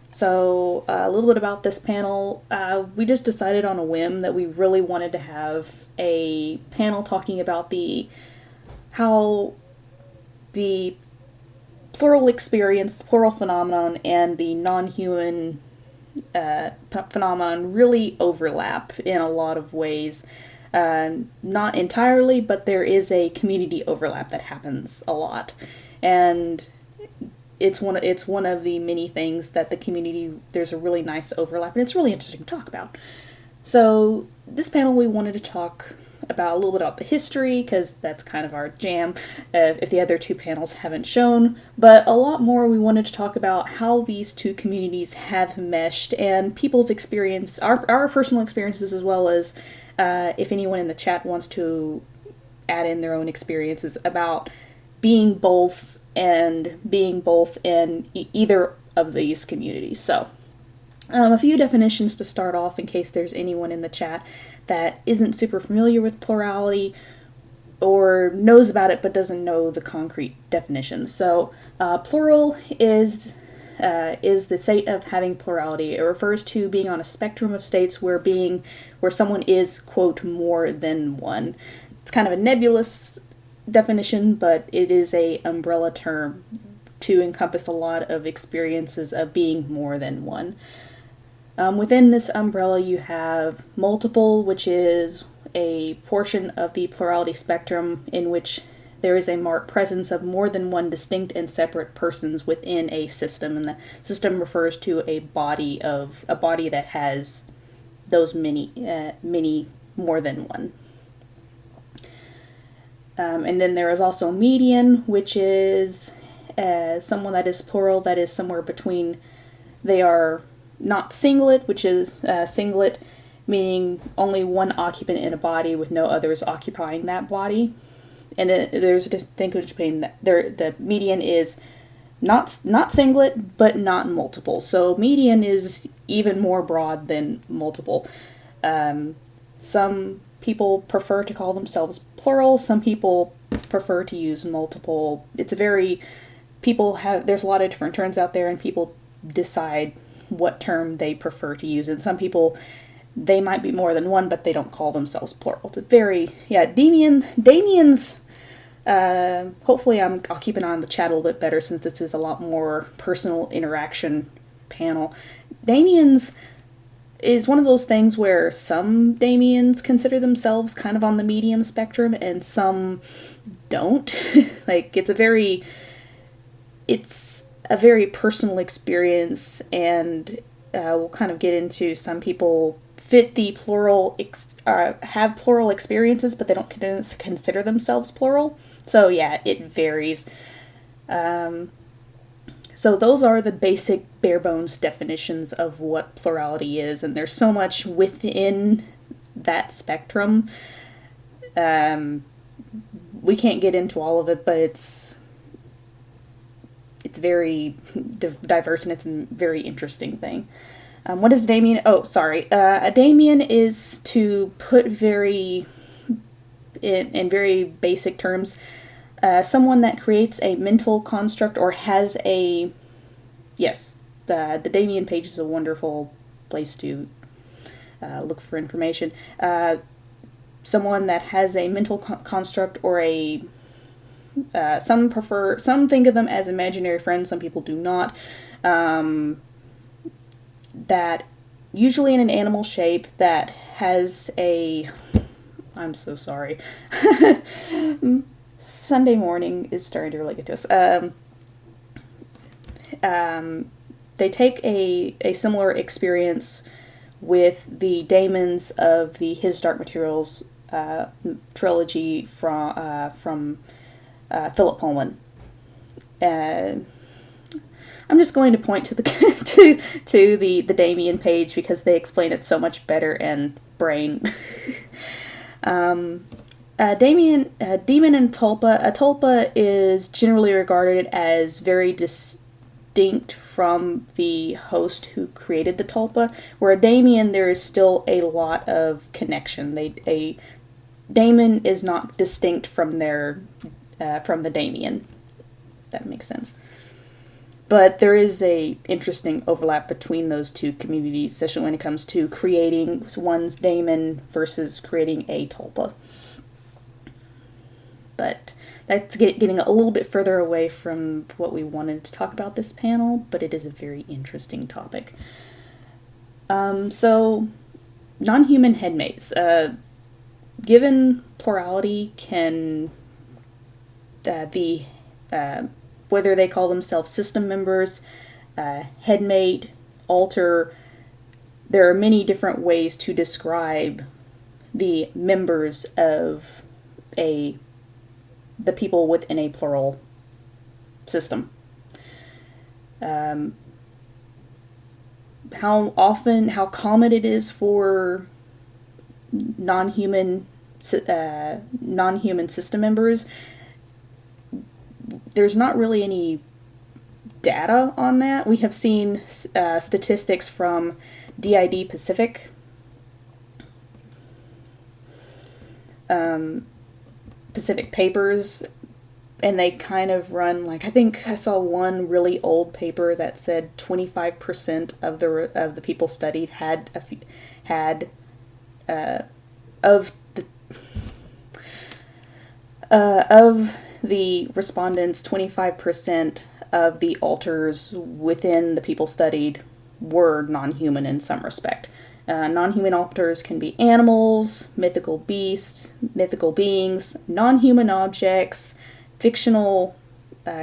So a little bit about this panel. We just decided on a whim that we really wanted to have a panel talking about how the plural experience, the plural phenomenon, and the non-human phenomenon really overlap in a lot of ways. Not entirely, but there is a community overlap that happens a lot. And it's one of the many things that the community, there's a really nice overlap, and it's really interesting to talk about. So this panel we wanted to talk about a little bit about the history, because that's kind of our jam, if the other two panels haven't shown, but a lot more we wanted to talk about how these two communities have meshed, and people's experience, our personal experiences, as well as if anyone in the chat wants to add in their own experiences about being both in either of these communities. So, a few definitions to start off in case there's anyone in the chat that isn't super familiar with plurality or knows about it but doesn't know the concrete definitions. So, plural is the state of having plurality. It refers to being on a spectrum of states where someone is, quote, more than one. It's kind of a nebulous definition, but it is a umbrella term to encompass a lot of experiences of being more than one. Within this umbrella you have multiple, which is a portion of the plurality spectrum in which there is a marked presence of more than one distinct and separate persons within a system, and the system refers to a body that has those many more than one. And then there is also median, which is someone that is plural, that is somewhere between. They are not singlet, which is singlet, meaning only one occupant in a body with no others occupying that body. And then there's a distinction between the median is not singlet, but not multiple. So median is even more broad than multiple. Some people prefer to call themselves plural. Some people prefer to use multiple. There's a lot of different terms out there, and people decide what term they prefer to use. And some people, they might be more than one, but they don't call themselves plural. It's Damien's, hopefully I'll keep an eye on the chat a little bit better, since this is a lot more personal interaction panel. Damien's is one of those things where some Damians consider themselves kind of on the medium spectrum and some don't. Like, it's a very personal experience, and we'll kind of get into some people fit the plural, have plural experiences, but they don't consider themselves plural. So yeah, it varies. So those are the basic bare bones definitions of what plurality is, and there's so much within that spectrum. We can't get into all of it, but it's very diverse, and it's a very interesting thing. What is Damian? Oh, sorry. A Damian is, to put in very basic terms, someone that creates a mental construct or has a... Yes, the Damian page is a wonderful place to look for information. Someone that has a mental construct or a... some think of them as imaginary friends, some people do not. That usually in an animal shape that has a... I'm so sorry. Sunday morning is starting to really get to us. They take a similar experience with the daemons of the His Dark Materials trilogy from Philip Pullman. I'm just going to point to the to the Damien page because they explain it so much better, and brain. Demon and tulpa. A tulpa is generally regarded as very distinct from the host who created the tulpa, where a daemon there is still a lot of connection. A daemon is not distinct from the daemon. That makes sense. But there is a interesting overlap between those two communities, especially when it comes to creating one's daemon versus creating a tulpa. But that's getting a little bit further away from what we wanted to talk about this panel, but it is a very interesting topic. So, non-human headmates. Given plurality can whether they call themselves system members, headmate, alter, there are many different ways to describe the members of the people within a plural system. How common it is for non-human system members, there's not really any data on that. We have seen statistics from DID Pacific, Pacific Papers, and they kind of run, like, I think I saw one really old paper that said 25% of the people studied of the respondents, 25% of the alters within the people studied were non-human in some respect. Non-human alters can be animals, mythical beasts, mythical beings, non-human objects, fictional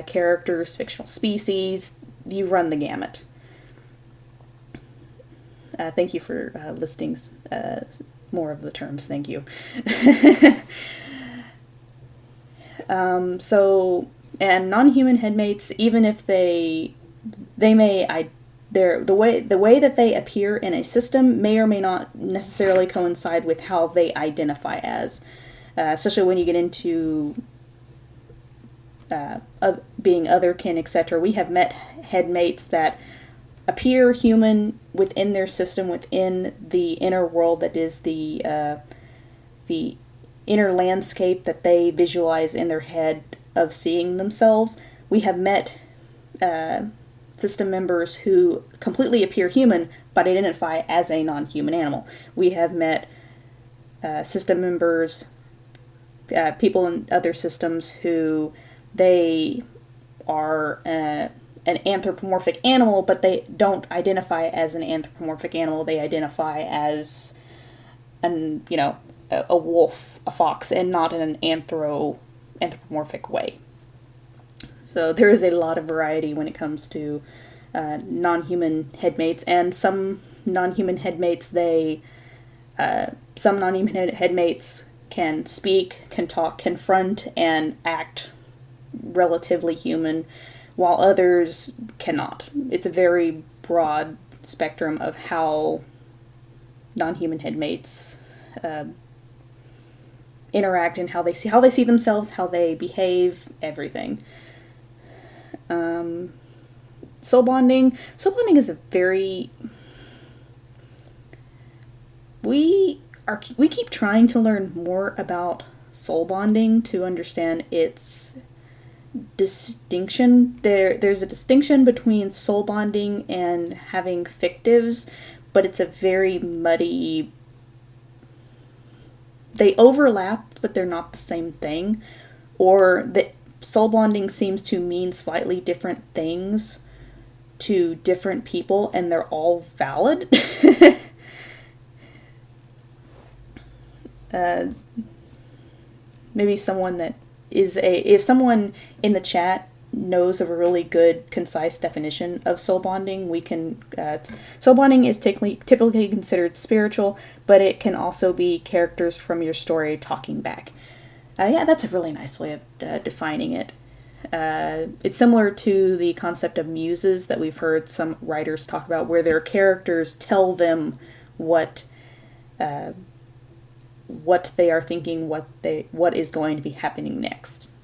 characters, fictional species. You run the gamut. Thank you for listing more of the terms. Thank you. And non-human headmates, even if they may the way that they appear in a system may or may not necessarily coincide with how they identify as, especially when you get into being otherkin, etc. We have met headmates that appear human within their system, within the inner world that is the inner landscape that they visualize in their head of seeing themselves. We have met system members who completely appear human but identify as a non-human animal. We have met system members, people in other systems who they are an anthropomorphic animal, but they don't identify as an anthropomorphic animal. They identify as a wolf, a fox, and not in an anthropomorphic way. So there is a lot of variety when it comes to non-human headmates, and some non-human headmates, some non-human headmates can speak, can talk, confront, and act relatively human, while others cannot. It's a very broad spectrum of how non-human headmates interact and how they see themselves, how they behave, everything. Soul bonding. Soul bonding is a very... We keep trying to learn more about soul bonding to understand its distinction. There's a distinction between soul bonding and having fictives, but it's a very muddy... They overlap, but they're not the same thing. Or the soul bonding seems to mean slightly different things to different people, and they're all valid. Maybe someone that is if someone in the chat knows of a really good, concise definition of soul bonding, we can... soul bonding is typically considered spiritual, but it can also be characters from your story talking back. Yeah, that's a really nice way of defining it. It's similar to the concept of muses that we've heard some writers talk about, where their characters tell them what they are thinking, what is going to be happening next.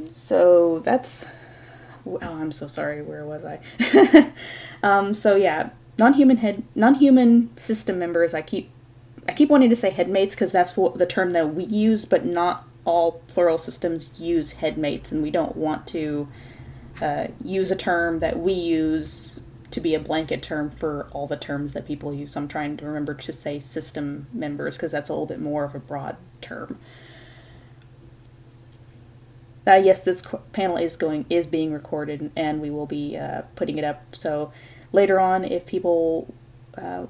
So that's... Oh, I'm so sorry. Where was I? So yeah, non-human system members. I keep I keep wanting to say headmates because that's what the term that we use, but not all plural systems use headmates, and we don't want to use a term that we use to be a blanket term for all the terms that people use. So I'm trying to remember to say system members because that's a little bit more of a broad term. Yes, this panel is being recorded, and we will be putting it up. So later on, if people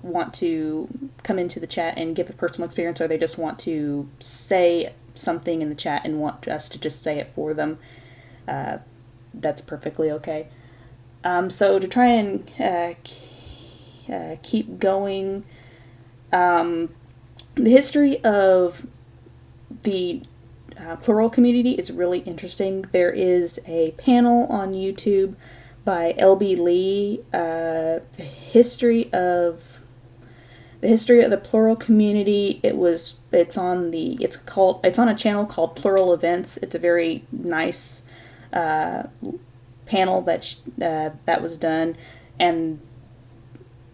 want to come into the chat and give a personal experience, or they just want to say something in the chat and want us to just say it for them, that's perfectly okay. So to try and keep going, the history of the plural community is really interesting. There is a panel on YouTube by L.B. Lee, the history of the plural community. It's on a channel called Plural Events. It's a very nice panel that was done, and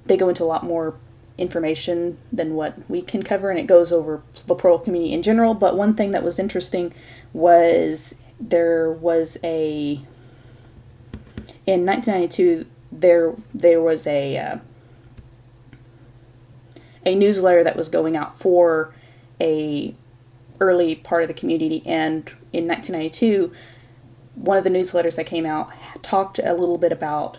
they go into a lot more information than what we can cover, and it goes over the plural community in general. But one thing that was interesting was in 1992 there was a newsletter that was going out for a early part of the community, and in 1992 one of the newsletters that came out talked a little bit about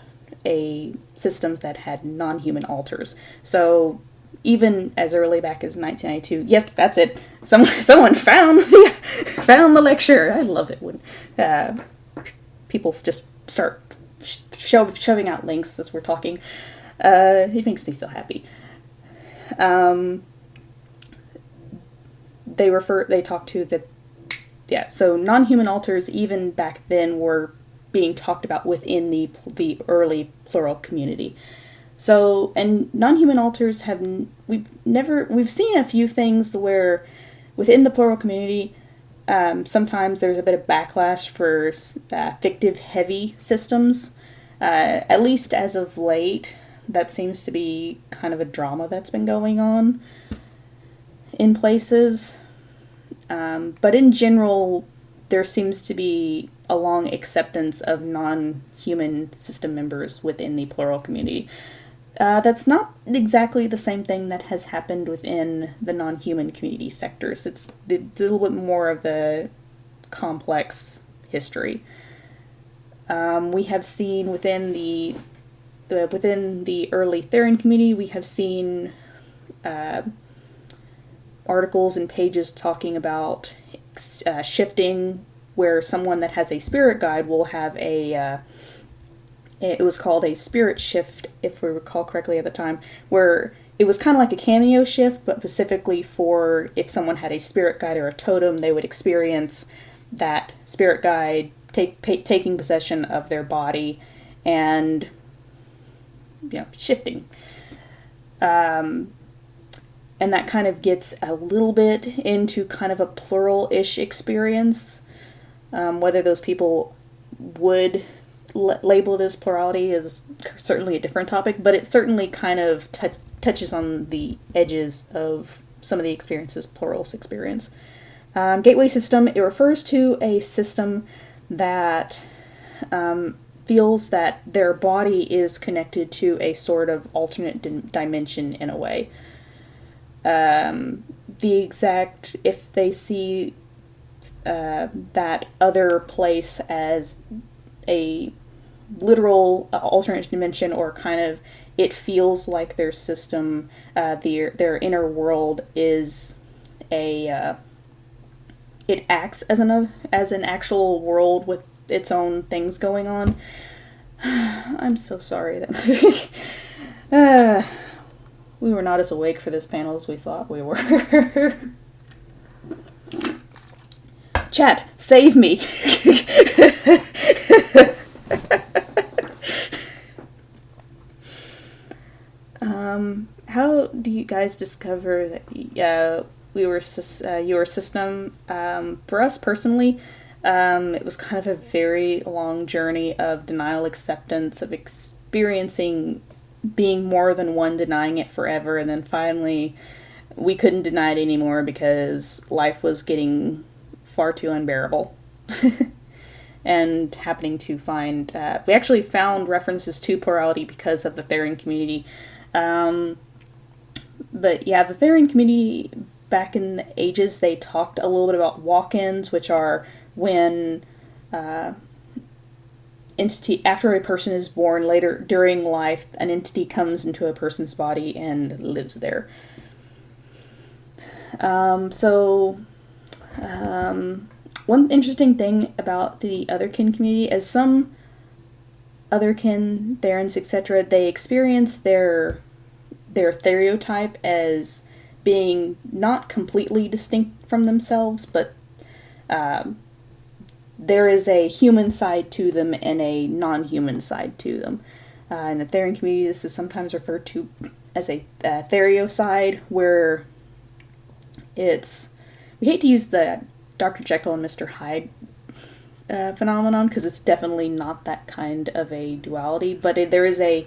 systems that had non-human alters. So even as early back as 1992, yep, that's it. Someone found the lecture. I love it when people just start shoving out links as we're talking. It makes me so happy. They talked to the. Yeah, so non-human alters even back then were being talked about within the early plural community. So, and non-human alters we've seen a few things where within the plural community, sometimes there's a bit of backlash for fictive heavy systems. At least as of late, that seems to be kind of a drama that's been going on in places. But in general, there seems to be a long acceptance of non-human system members within the plural community. That's not exactly the same thing that has happened within the non-human community sectors. It's a little bit more of a complex history. We have seen within the early Therian community, we have seen articles and pages talking about shifting, where someone that has a spirit guide will have it was called a spirit shift, if we recall correctly at the time, where it was kind of like a cameo shift, but specifically for if someone had a spirit guide or a totem, they would experience that spirit guide taking possession of their body and, shifting. And that kind of gets a little bit into kind of a plural-ish experience. Whether those people would label it as plurality is certainly a different topic, but it certainly kind of touches on the edges of some of the experiences plurals experience. Gateway system, it refers to a system that feels that their body is connected to a sort of alternate dimension in a way. If they see that other place as a literal alternate dimension, or kind of it feels like their system, their inner world is it acts as an actual world with its own things going on. I'm so sorry that we were not as awake for this panel as we thought we were. Chat, save me. How do you guys discover that you were a system? For us personally, it was kind of a very long journey of denial acceptance, of experiencing being more than one, denying it forever, and then finally we couldn't deny it anymore because life was getting far too unbearable. And happening to find, we actually found references to plurality because of the Therian community. But yeah, the Therian community back in the ages, they talked a little bit about walk-ins, which are when entity, after a person is born, later during life, an entity comes into a person's body and lives there. One interesting thing about the otherkin community is some otherkin, therians, etc., they experience their stereotype as being not completely distinct from themselves, but there is a human side to them and a non-human side to them. In the therian community, this is sometimes referred to as a theriocide, where it's, we hate to use the Dr. Jekyll and Mr. Hyde phenomenon, because it's definitely not that kind of a duality, but there is a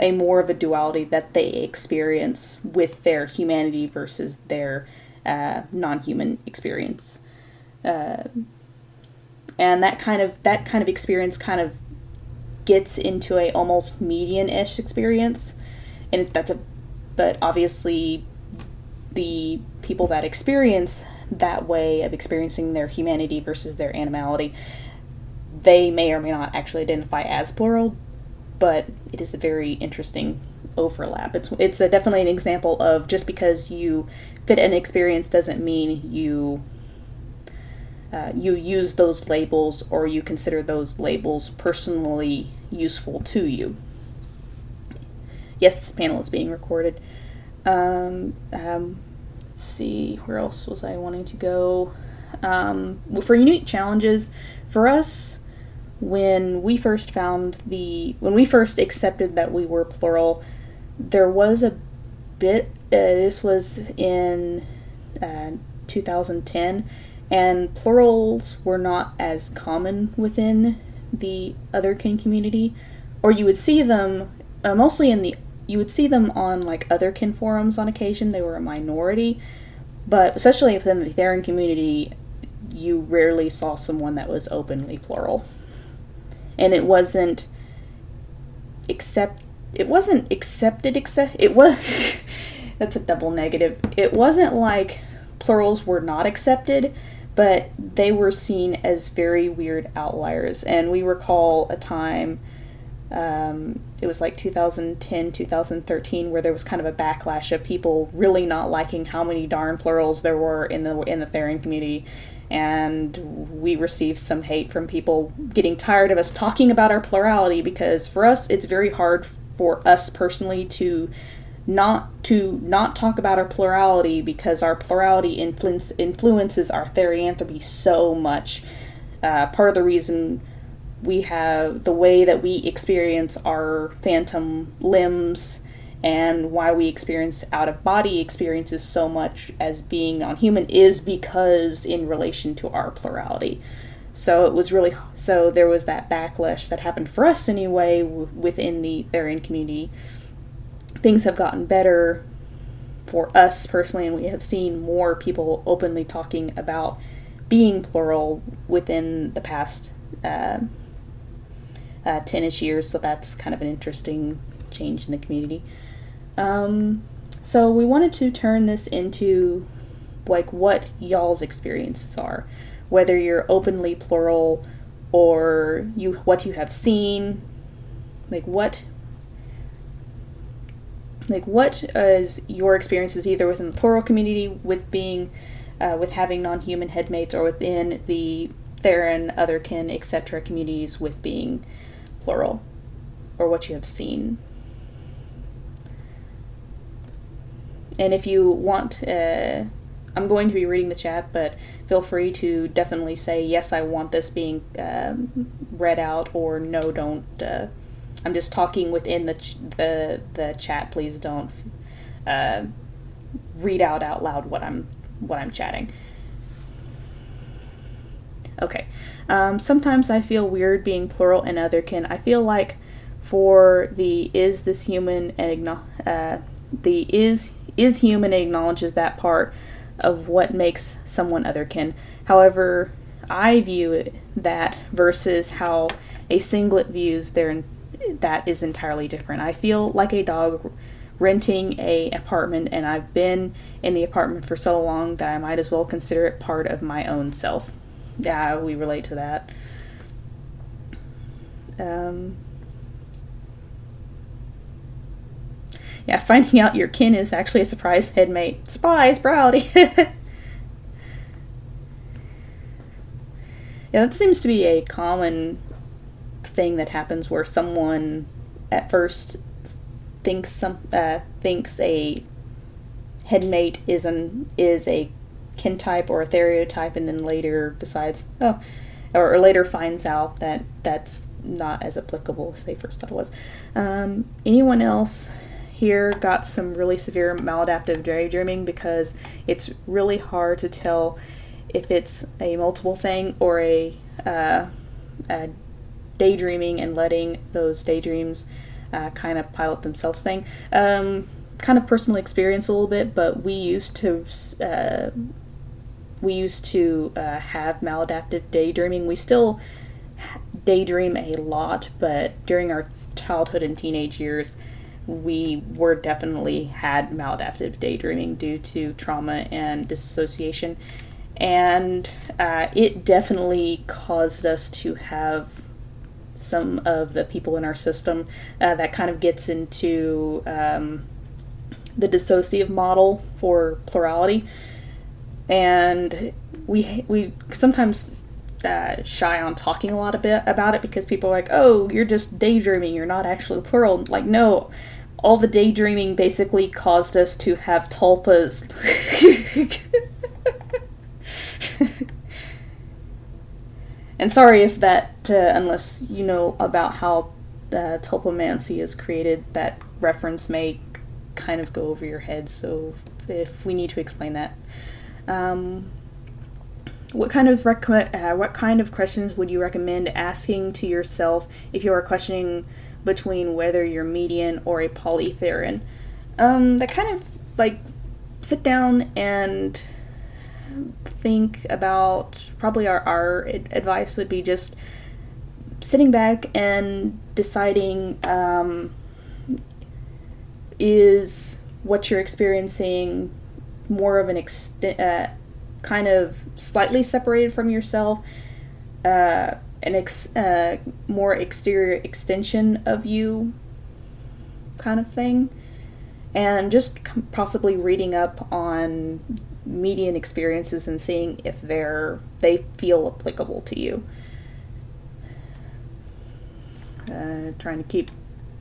more of a duality that they experience with their humanity versus their non-human experience, and that kind of experience kind of gets into a almost median-ish experience, and but obviously the people that experience that way of experiencing their humanity versus their animality, they may or may not actually identify as plural, but it is a very interesting overlap. It's definitely an example of, just because you fit an experience doesn't mean you use those labels or you consider those labels personally useful to you. Yes, this panel is being recorded. Let's see, where else was I wanting to go? For unique challenges, for us, when we first accepted that we were plural, there was a bit, this was in 2010, and plurals were not as common within the otherkin community, or you would see them you would see them on like otherkin forums on occasion. They were a minority, but especially within the therian community, you rarely saw someone that was openly plural. And it wasn't accepted, that's a double negative. It wasn't like plurals were not accepted, but they were seen as very weird outliers. And we recall a time, it was like 2010, 2013, where there was kind of a backlash of people really not liking how many darn plurals there were in the therian community. And we received some hate from people getting tired of us talking about our plurality, because for us it's very hard for us personally to not talk about our plurality, because our plurality influences our therianthropy so much. Part of the reason we have the way that we experience our phantom limbs and why we experience out-of-body experiences so much as being non-human is because in relation to our plurality. So there was that backlash that happened for us anyway within the therian community. Things have gotten better for us personally, and we have seen more people openly talking about being plural within the past 10-ish years, so that's kind of an interesting change in the community. So we wanted to turn this into like what y'all's experiences are, whether you're openly plural or what you have seen, what is your experiences either within the plural community with being with having non-human headmates, or within the therian, otherkin, etc. communities with being plural, or what you have seen. And if you want, I'm going to be reading the chat, but feel free to definitely say, yes, I want this being read out, or no, don't. I'm just talking within the chat. Please don't read out loud what I'm chatting. Okay. Sometimes I feel weird being plural and otherkin. I feel like for the is this human and the is is human and acknowledges that part of what makes someone otherkin. However, I view that versus how a singlet views that is entirely different. I feel like a dog renting a apartment, and I've been in the apartment for so long that I might as well consider it part of my own self. Yeah, we relate to that. Yeah, finding out your kin is actually a surprise headmate. Surprise, Plurality! Yeah, that seems to be a common thing that happens where someone at first thinks a headmate is a kin type or a stereotype, and then later decides, or later finds out that that's not as applicable as they first thought it was. Anyone else here got some really severe maladaptive daydreaming? Because it's really hard to tell if it's a multiple thing or a daydreaming and letting those daydreams kind of pilot themselves thing. Kind of personal experience a little bit, but we used to have maladaptive daydreaming. We still daydream a lot, but during our childhood and teenage years, we were definitely had maladaptive daydreaming due to trauma and dissociation. And it definitely caused us to have some of the people in our system that kind of gets into the dissociative model for plurality. And we sometimes shy on talking a lot about it because people are like, oh, you're just daydreaming, you're not actually plural. Like, no, all the daydreaming basically caused us to have tulpas. And sorry if that, unless you know about how tulpomancy is created, that reference may kind of go over your head, so if we need to explain that. What kind of questions would you recommend asking to yourself if you are questioning between whether you're median or a polytherian? That kind of, like, sit down and think about, probably our advice would be just sitting back and deciding, is what you're experiencing more of an kind of slightly separated from yourself, more exterior extension of you kind of thing, and just possibly reading up on median experiences and seeing if they feel applicable to you. Trying to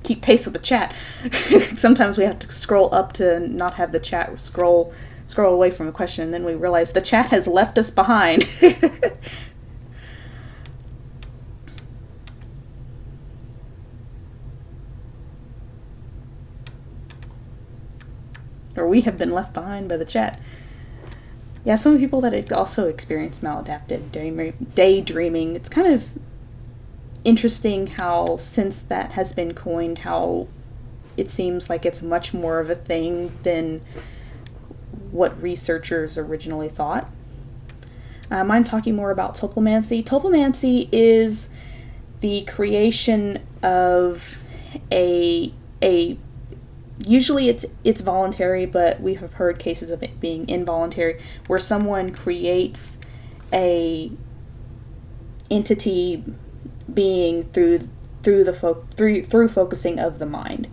keep pace with the chat. Sometimes we have to scroll up to not have the chat scroll away from the question, and then we realize the chat has left us behind. Or we have been left behind by the chat. Yeah, some people that also experience maladaptive daydreaming, it's kind of interesting how, since that has been coined, how it seems like it's much more of a thing than what researchers originally thought. I'm talking more about tulpomancy. Tulpomancy is the creation of a usually it's voluntary, but we have heard cases of it being involuntary, where someone creates a entity being through focusing of the mind.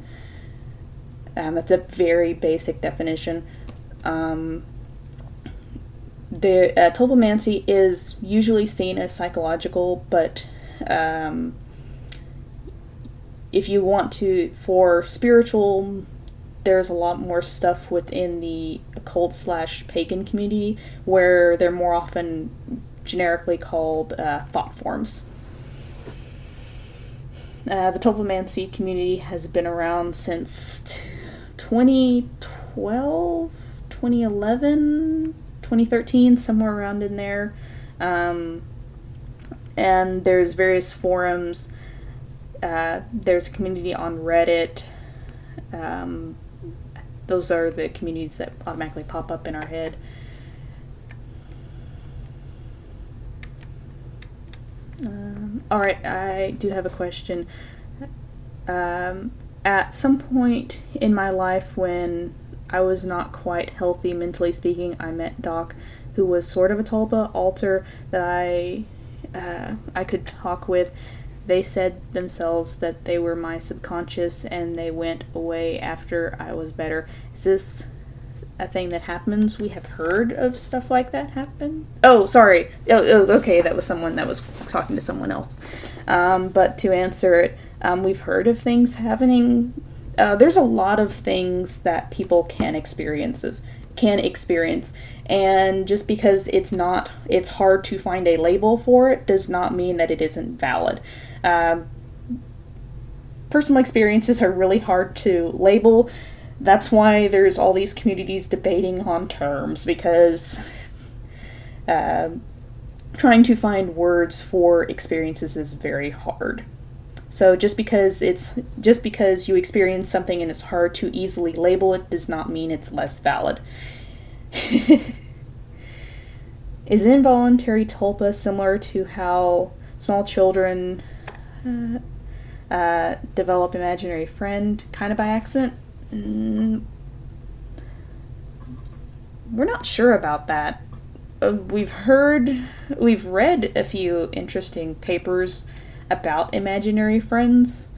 That's a very basic definition. The tulpomancy is usually seen as psychological, but if you want to, for spiritual, there's a lot more stuff within the occult/pagan community where they're more often generically called thought forms. The tulpomancy community has been around since 2012, 2011, 2013, somewhere around in there. And there's various forums. There's a community on Reddit. those are the communities that automatically pop up in our head. Alright, I do have a question. At some point in my life when I was not quite healthy mentally speaking, I met Doc, who was sort of a tulpa alter that I could talk with. They said themselves that they were my subconscious and they went away after I was better. Is this a thing that happens? We have heard of stuff like that happen. Oh, sorry. Okay, that was someone that was talking to someone else. But to answer it, we've heard of things happening. There's a lot of things that people can experience, and just because it's hard to find a label for it does not mean that it isn't valid. Personal experiences are really hard to label. That's why there's all these communities debating on terms, because trying to find words for experiences is very hard. So just because you experience something and it's hard to easily label it does not mean it's less valid. Is involuntary tulpa similar to how small children develop imaginary friend kind of by accident? We're not sure about that. We've read a few interesting papers about imaginary friends,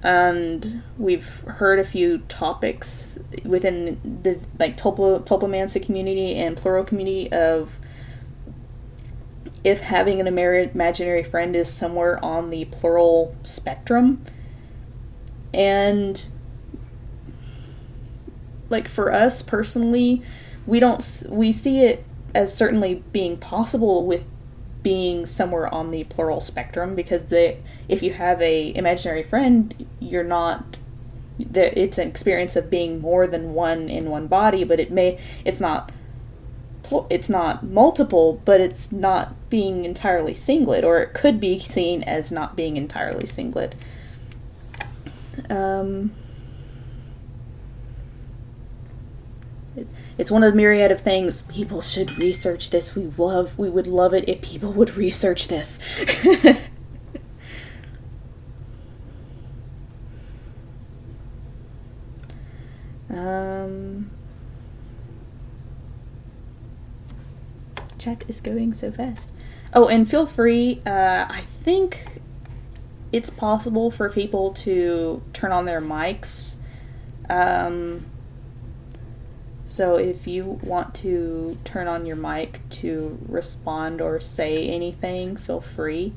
and we've heard a few topics within the tulpomancy community and plural community of if having an imaginary friend is somewhere on the plural spectrum. And like for us personally, we see it as certainly being possible with being somewhere on the plural spectrum, because if you have a imaginary friend, it's an experience of being more than one in one body, but it's not multiple, but it's not being entirely singlet, or it could be seen as not being entirely singlet. It's one of the myriad of things. People should research this. We would love it if people would research this. Chat is going so fast. Oh, and feel free, I think it's possible for people to turn on their mics. So if you want to turn on your mic to respond or say anything, feel free.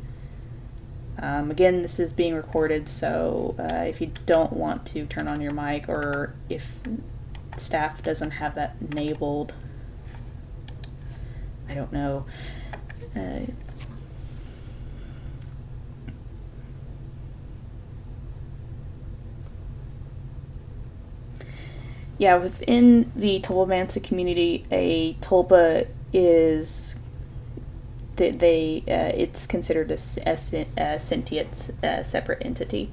Again, this is being recorded, so if you don't want to turn on your mic, or if staff doesn't have that enabled, I don't know. Yeah, within the tulpomancy community, a tulpa is it's considered a sentient separate entity.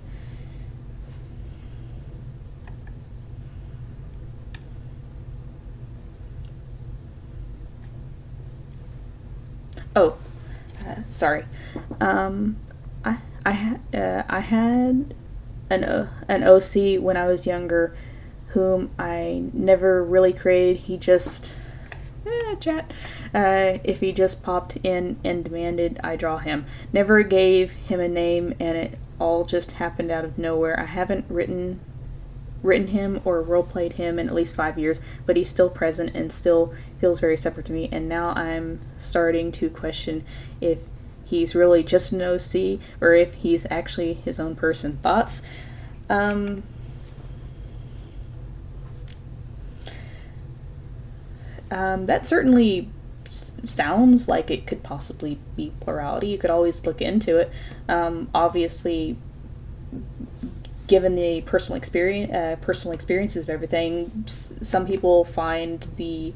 Oh, sorry. I had an OC when I was younger, whom I never really created. He just chat. If he just popped in and demanded I draw him. Never gave him a name, and it all just happened out of nowhere. I haven't written him or roleplayed him in at least 5 years, but he's still present and still feels very separate to me, and now I'm starting to question if he's really just an OC or if he's actually his own person. Thoughts? That certainly sounds like it could possibly be plurality. You could always look into it. Obviously, given the personal experiences of everything, some people find the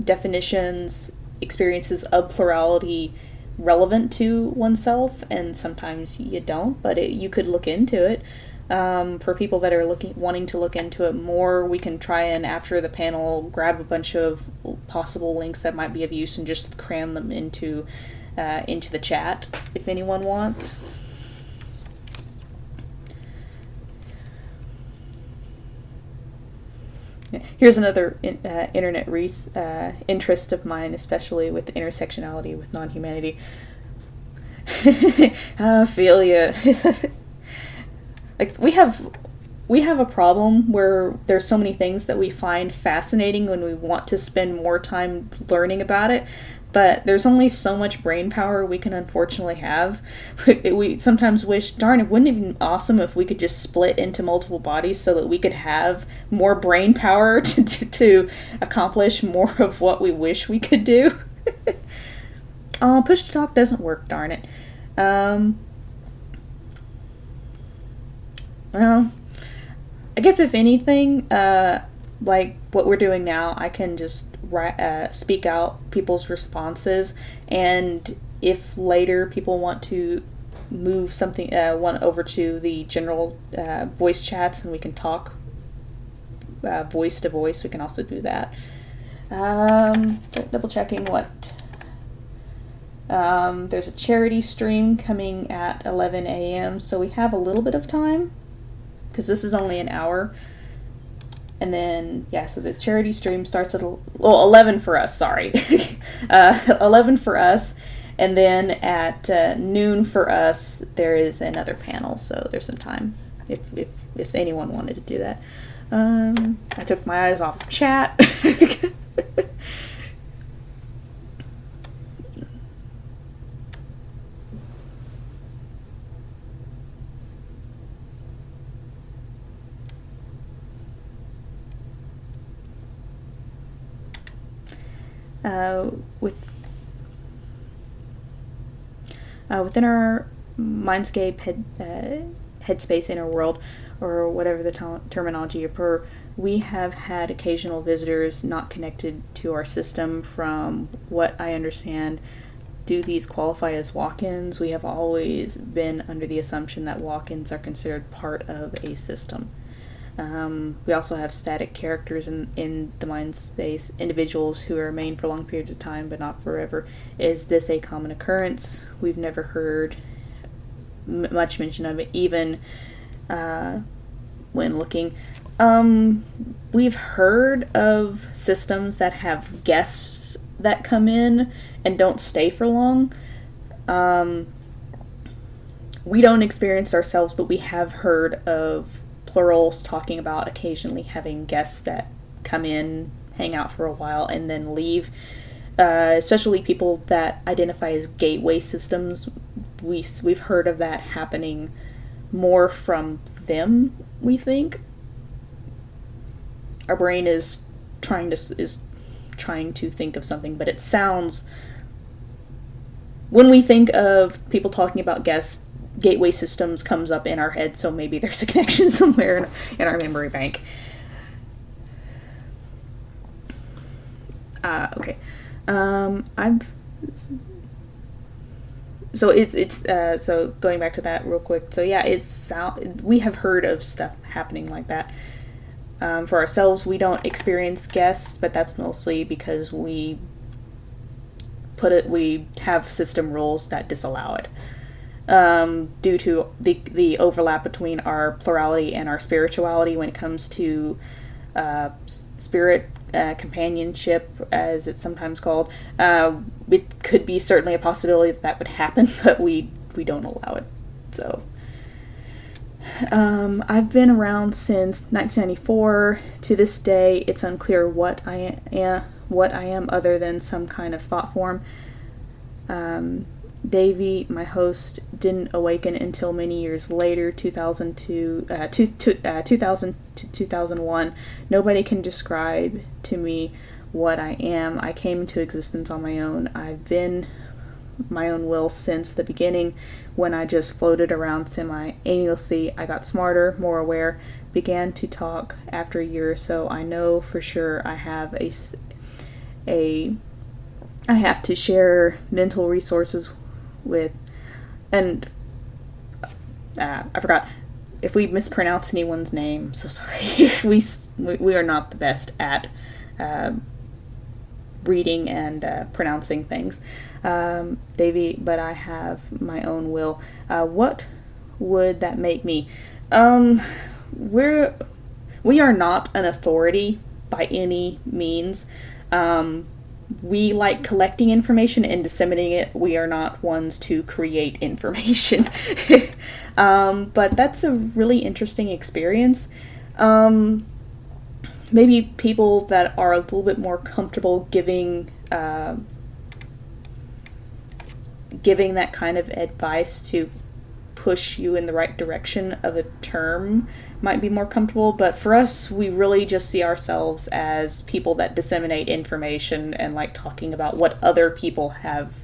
definitions, experiences of plurality relevant to oneself, and sometimes you don't. But you could look into it. For people that are wanting to look into it more, we can try and, after the panel, grab a bunch of possible links that might be of use and just cram them into the chat if anyone wants. Here's another internet interest of mine, especially with intersectionality, with non-humanity. I feel ya. Like, we have a problem where there's so many things that we find fascinating when we want to spend more time learning about it, but there's only so much brain power we can unfortunately have. We sometimes wish, darn, it wouldn't it be awesome if we could just split into multiple bodies so that we could have more brain power to accomplish more of what we wish we could do. Oh, push to talk doesn't work, darn it. Well, I guess if anything, like what we're doing now, I can just speak out people's responses, and if later people want to move something one over to the general voice chats and we can talk voice to voice, we can also do that. Double checking what. There's a charity stream coming at 11 a.m., so we have a little bit of time, because this is only an hour. And then, yeah, so the charity stream starts at 11 for us, sorry. 11 for us, and then at noon for us, there is another panel, so there's some time if anyone wanted to do that. I took my eyes off chat. Within our mindscape, headspace, inner world, or whatever the terminology you prefer, we have had occasional visitors not connected to our system. From what I understand, do these qualify as walk-ins? We have always been under the assumption that walk-ins are considered part of a system. We also have static characters in the mind space, individuals who remain for long periods of time but not forever. Is this a common occurrence? We've never heard much mention of it, even when looking. We've heard of systems that have guests that come in and don't stay for long. We don't experience ourselves, but we have heard of Plurals talking about occasionally having guests that come in, hang out for a while, and then leave. Especially people that identify as gateway systems. We've heard of that happening more from them, we think. Our brain is trying to think of something, but it sounds, when we think of people talking about guests, gateway systems comes up in our head, so maybe there's a connection somewhere in our memory bank. Okay. So going back to that real quick. So yeah, we have heard of stuff happening like that. For ourselves, we don't experience guests, but that's mostly because we have system rules that disallow it. Due to the overlap between our plurality and our spirituality when it comes to spirit companionship, as it's sometimes called. It could be certainly a possibility that would happen, but we don't allow it. So I've been around since 1994. To this day, it's unclear what I am other than some kind of thought form. Davey, my host, didn't awaken until many years later, 2000 to 2001. Nobody can describe to me what I am. I came into existence on my own. I've been my own will since the beginning, when I just floated around semi-aimlessly. I got smarter, more aware, began to talk after a year or so. I know for sure I have I have to share mental resources with, and I forgot, if we mispronounce anyone's name, I'm so sorry. we are not the best at reading and pronouncing things. Davy, but I have my own will. What would that make me? We are not an authority by any means. We like collecting information and disseminating it. We are not ones to create information. But that's a really interesting experience. Maybe people that are a little bit more comfortable giving that kind of advice to push you in the right direction of a term might be more comfortable, but for us, we really just see ourselves as people that disseminate information and like talking about what other people have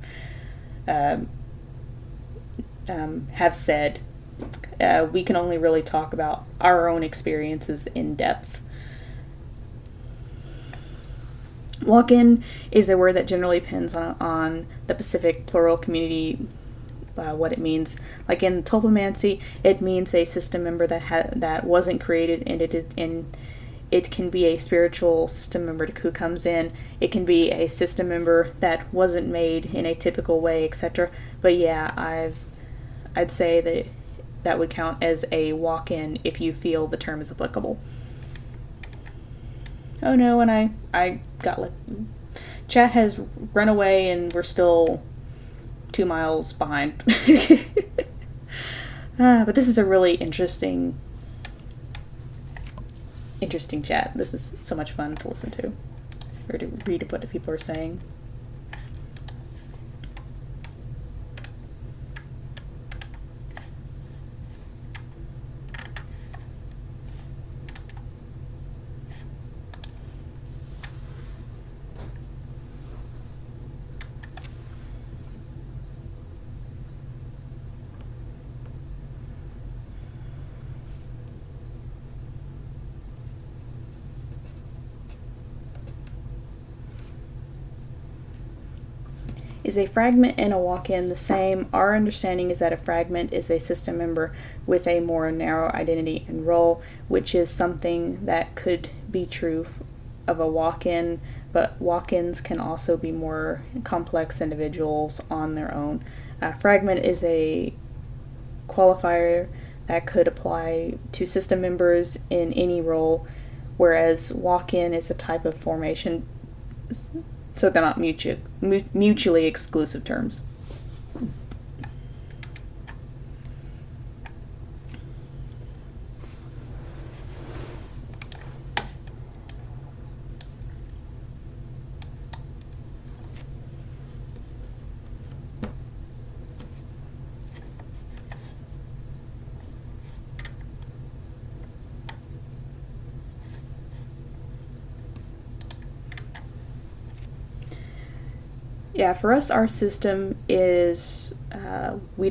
said. We can only really talk about our own experiences in depth. Walk-in is a word that generally depends on the Pacific plural community, what it means. Like in Tulpamancy, it means a system member that wasn't created, and it can be a spiritual system member who comes in. It can be a system member that wasn't made in a typical way, etc. But yeah, I'd say that would count as a walk-in if you feel the term is applicable. Oh no, and I got chat has run away and we're still 2 miles behind. But this is a really interesting chat. This is so much fun to listen to, or to read what people are saying. Is a fragment and a walk-in the same? Our understanding is that a fragment is a system member with a more narrow identity and role, which is something that could be true of a walk-in, but walk-ins can also be more complex individuals on their own. A fragment is a qualifier that could apply to system members in any role, whereas walk-in is a type of formation, so they're not mutually exclusive terms. Yeah, for us, our system is we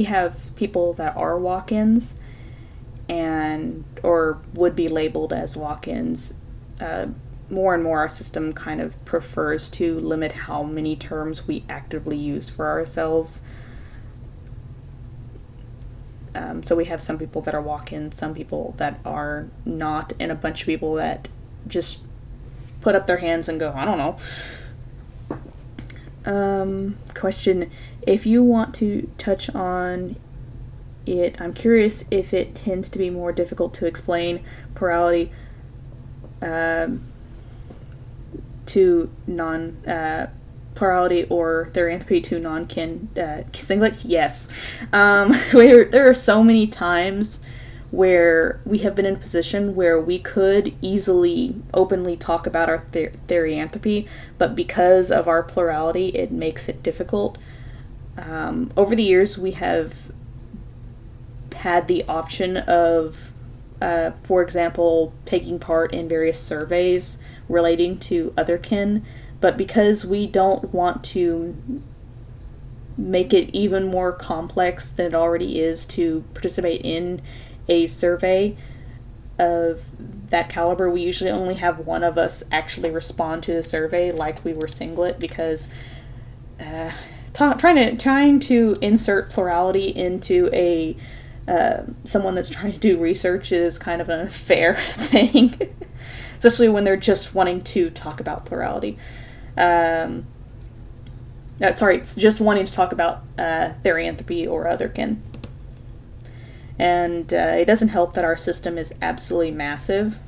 have people that are walk-ins or would be labeled as walk-ins. More and more, our system kind of prefers to limit how many terms we actively use for ourselves. So we have some people that are walk-ins, some people that are not, and a bunch of people that just put up their hands and go, I don't know. Question, if you want to touch on it, I'm curious if it tends to be more difficult to explain plurality to plurality or therianthropy to non-kin singlets. Yes. There are so many times where we have been in a position where we could easily openly talk about our therianthropy, but because of our plurality, it makes it difficult. Over the years, we have had the option of, for example, taking part in various surveys relating to otherkin, but because we don't want to make it even more complex than it already is to participate in a survey of that caliber, we usually only have one of us actually respond to the survey like we were singlet, because trying to insert plurality into a someone that's trying to do research is kind of an unfair thing, especially when they're just wanting to talk about plurality. It's just wanting to talk about therianthropy or otherkin. And it doesn't help that our system is absolutely massive,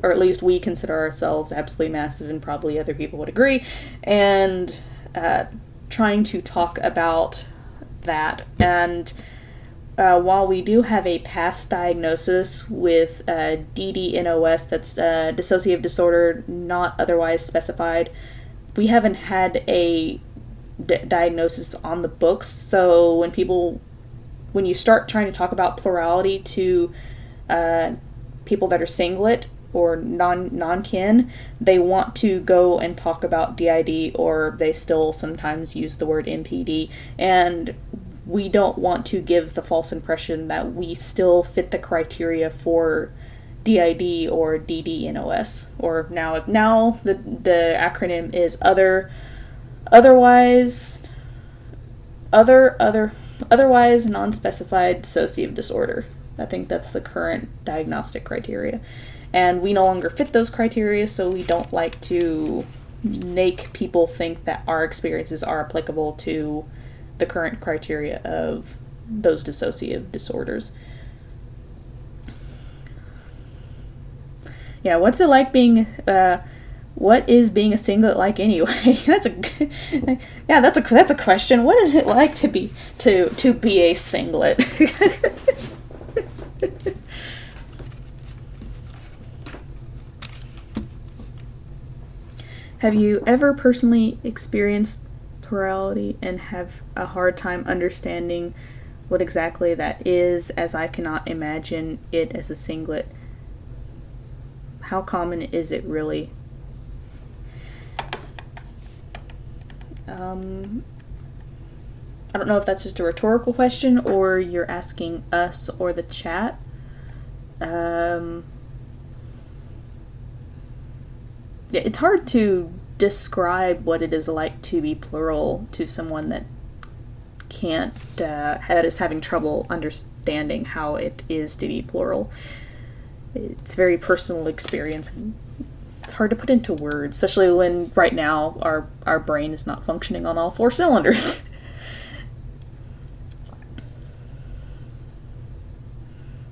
or at least we consider ourselves absolutely massive, and probably other people would agree, and trying to talk about that. And while we do have a past diagnosis with DDNOS, that's dissociative disorder not otherwise specified, we haven't had a diagnosis on the books. So when you start trying to talk about plurality to people that are singlet or non-kin, they want to go and talk about DID, or they still sometimes use the word MPD, and we don't want to give the false impression that we still fit the criteria for DID or DDNOS, or now the acronym is otherwise non-specified dissociative disorder. I think that's the current diagnostic criteria. And we no longer fit those criteria, so we don't like to make people think that our experiences are applicable to the current criteria of those dissociative disorders. Yeah, what's it like being what is being a singlet like anyway? That's a question. What is it like to be a singlet? Have you ever personally experienced plurality and have a hard time understanding what exactly that is, as I cannot imagine it as a singlet? How common is it really? I don't know if that's just a rhetorical question or you're asking us or the chat. It's hard to describe what it is like to be plural to someone that that is having trouble understanding how it is to be plural. It's a very personal experience. It's hard to put into words, especially when right now our brain is not functioning on all 4 cylinders.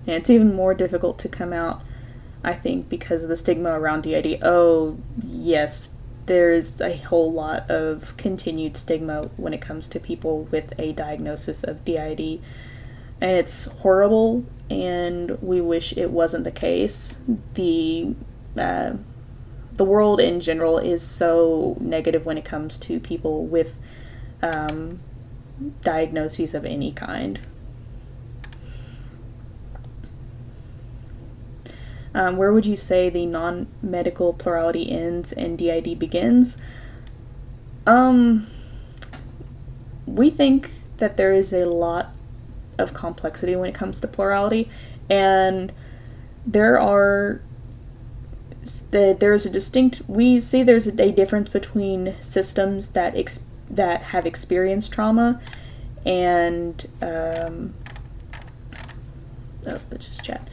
And it's even more difficult to come out, I think, because of the stigma around DID. Oh, yes, there's a whole lot of continued stigma when it comes to people with a diagnosis of DID. And it's horrible, and we wish it wasn't the case. The world in general is so negative when it comes to people with diagnoses of any kind. Where would you say the non-medical plurality ends and DID begins? We think that there is a lot of complexity when it comes to plurality, and there's a difference between systems that have experienced trauma and let's just chat.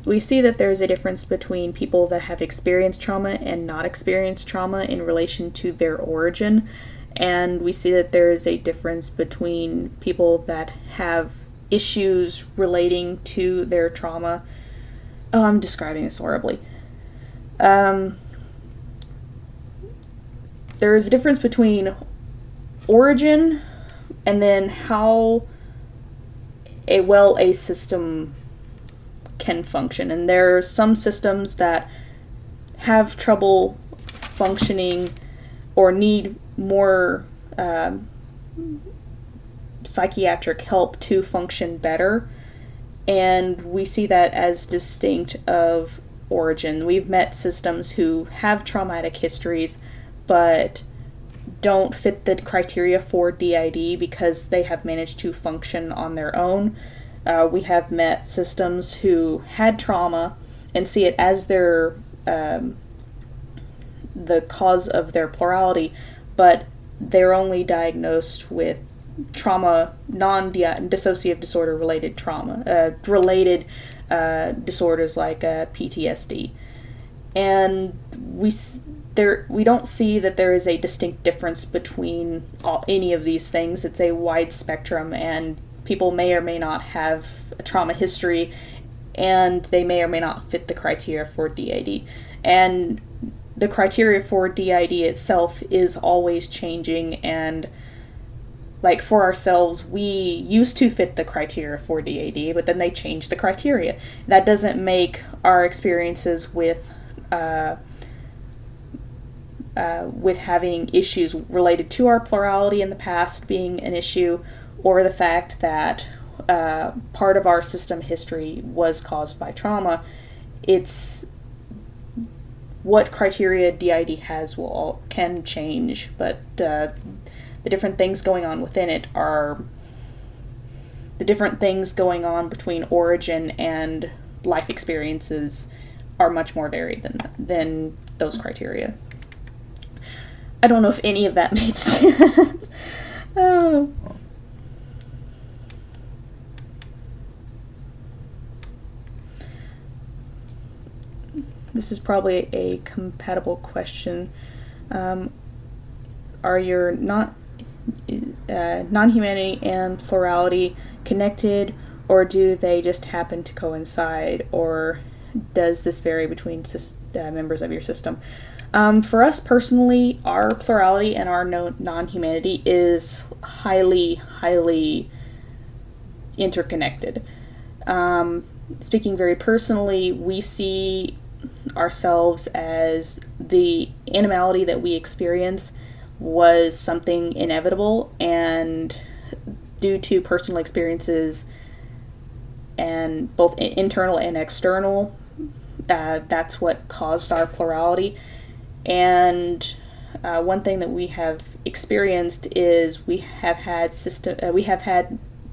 We see that there's a difference between people that have experienced trauma and not experienced trauma in relation to their origin, and we see that there is a difference between people that have issues relating to their trauma. Oh, I'm describing this horribly. There is a difference between origin and then how a system can function. And there are some systems that have trouble functioning or need more psychiatric help to function better, and we see that as distinct of origin. We've met systems who have traumatic histories but don't fit the criteria for DID because they have managed to function on their own. We have met systems who had trauma and see it as their the cause of their plurality, but they're only diagnosed with trauma, non-dissociative disorder related trauma, related disorders like PTSD. And we don't see that there is a distinct difference between any of these things. It's a wide spectrum, and people may or may not have a trauma history, and they may or may not fit the criteria for DID. And the criteria for DID itself is always changing, and like for ourselves, we used to fit the criteria for DID, but then they changed the criteria. That doesn't make our experiences with having issues related to our plurality in the past being an issue, or the fact that part of our system history was caused by trauma. It's what criteria DID has can change, but the different things going on within it are the different things going on between origin and life experiences are much more varied than those criteria. I don't know if any of that made sense. Oh. This is probably a compatible question. Are your non-humanity and plurality connected, or do they just happen to coincide, or does this vary between members of your system? For us personally, our plurality and our non-humanity is highly, highly interconnected. Speaking very personally, we see ourselves as the animality that we experience was something inevitable, and due to personal experiences and both internal and external, that's what caused our plurality. And one thing that we have experienced is we have had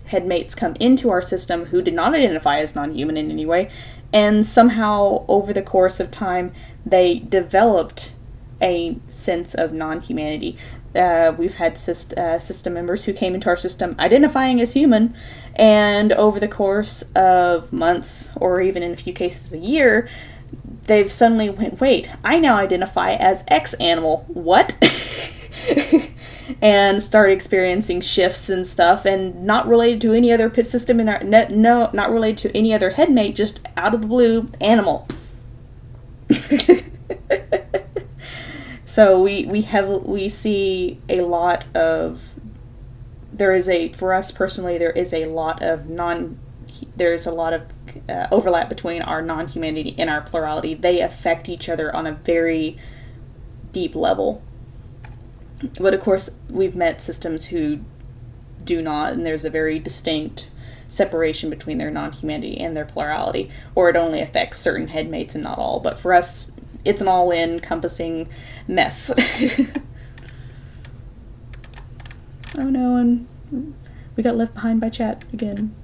headmates come into our system who did not identify as non-human in any way, and somehow over the course of time they developed a sense of non-humanity. We've had system members who came into our system identifying as human, and over the course of months, or even in a few cases a year, they've suddenly went, wait, I now identify as X animal. What? And started experiencing shifts and stuff, and not related to any other system in our not related to any other headmate, just out of the blue, animal. So we see a lot of, for us personally, there's a lot of overlap between our non-humanity and our plurality. They affect each other on a very deep level. But of course, we've met systems who do not, and there's a very distinct separation between their non-humanity and their plurality, or it only affects certain headmates and not all. But for us, it's an all-encompassing mess. Oh no, and we got left behind by chat again.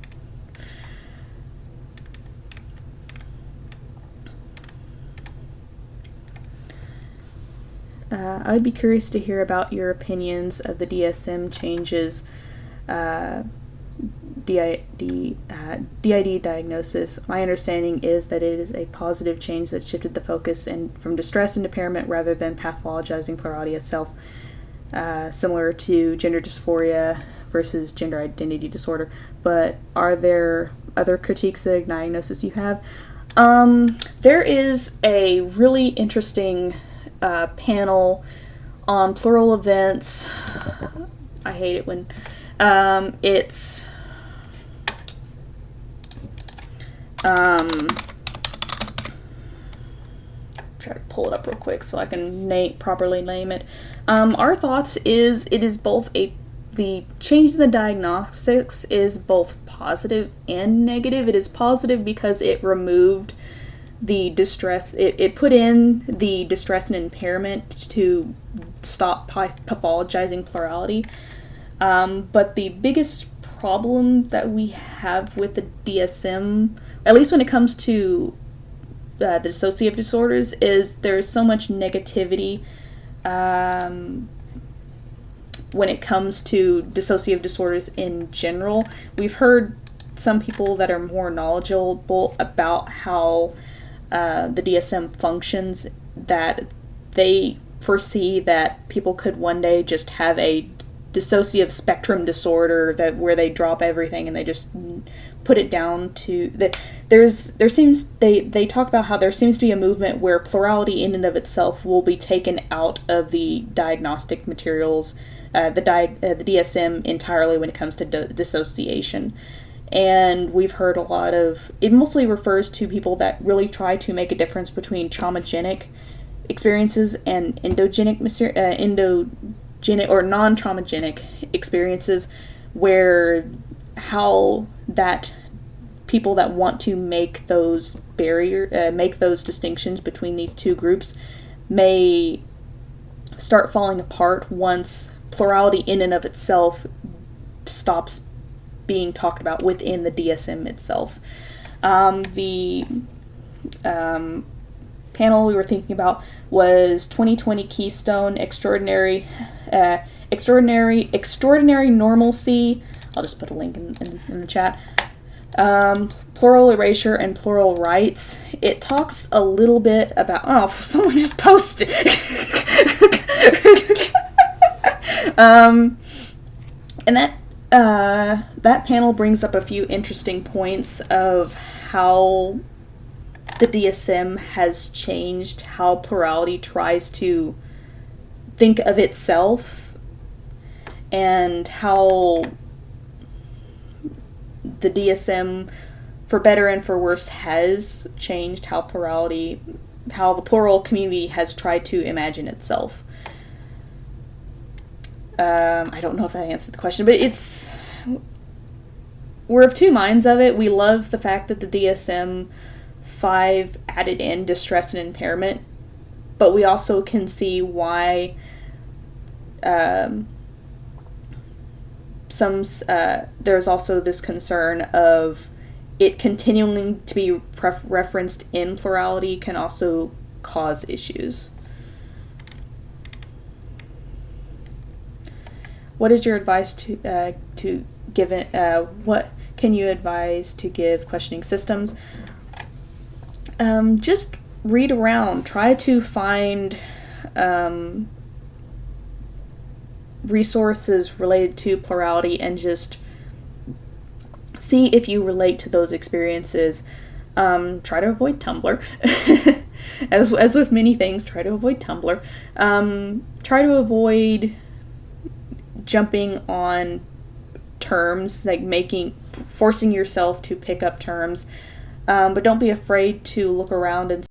I'd be curious to hear about your opinions of the DSM changes, DID diagnosis. My understanding is that it is a positive change that shifted the focus from distress and impairment rather than pathologizing plurality itself, similar to gender dysphoria versus gender identity disorder. But are there other critiques of the diagnosis you have? There is a really interesting panel on plural events. I hate it when it's try to pull it up real quick so I can properly name it. Our thoughts is it is both the change in the diagnostics is both positive and negative. It is positive because it removed the distress, it put in the distress and impairment to stop pathologizing plurality. But the biggest problem that we have with the DSM, at least when it comes to the dissociative disorders, is there is so much negativity when it comes to dissociative disorders in general. We've heard some people that are more knowledgeable about how the DSM functions, that they foresee that people could one day just have a dissociative spectrum disorder, that where they drop everything and they just put it down to that. They talk about how there seems to be a movement where plurality in and of itself will be taken out of the diagnostic materials, the DSM entirely when it comes to dissociation. And we've heard a lot of, it mostly refers to people that really try to make a difference between traumagenic experiences and endogenic or non-traumagenic experiences, where how that people that want to make those make those distinctions between these two groups may start falling apart once plurality in and of itself stops being talked about within the DSM itself. The panel we were thinking about was 2020 Keystone Extraordinary Normalcy. I'll just put a link in the chat. Plural erasure and plural rights. It talks a little bit about, oh, someone just posted. And that panel brings up a few interesting points of how the DSM has changed how plurality tries to think of itself, and how the DSM, for better and for worse, has changed how the plural community has tried to imagine itself. I don't know if that answered the question, but we're of two minds of it. We love the fact that the DSM-5 added in distress and impairment, but we also can see why there's also this concern of it continuing to be referenced in plurality can also cause issues. What is your advice to give it? What can you advise to give questioning systems? Just read around. Try to find resources related to plurality and just see if you relate to those experiences. Try to avoid Tumblr. As with many things, try to avoid Tumblr. Try to avoid jumping on terms, like forcing yourself to pick up terms, but don't be afraid to look around and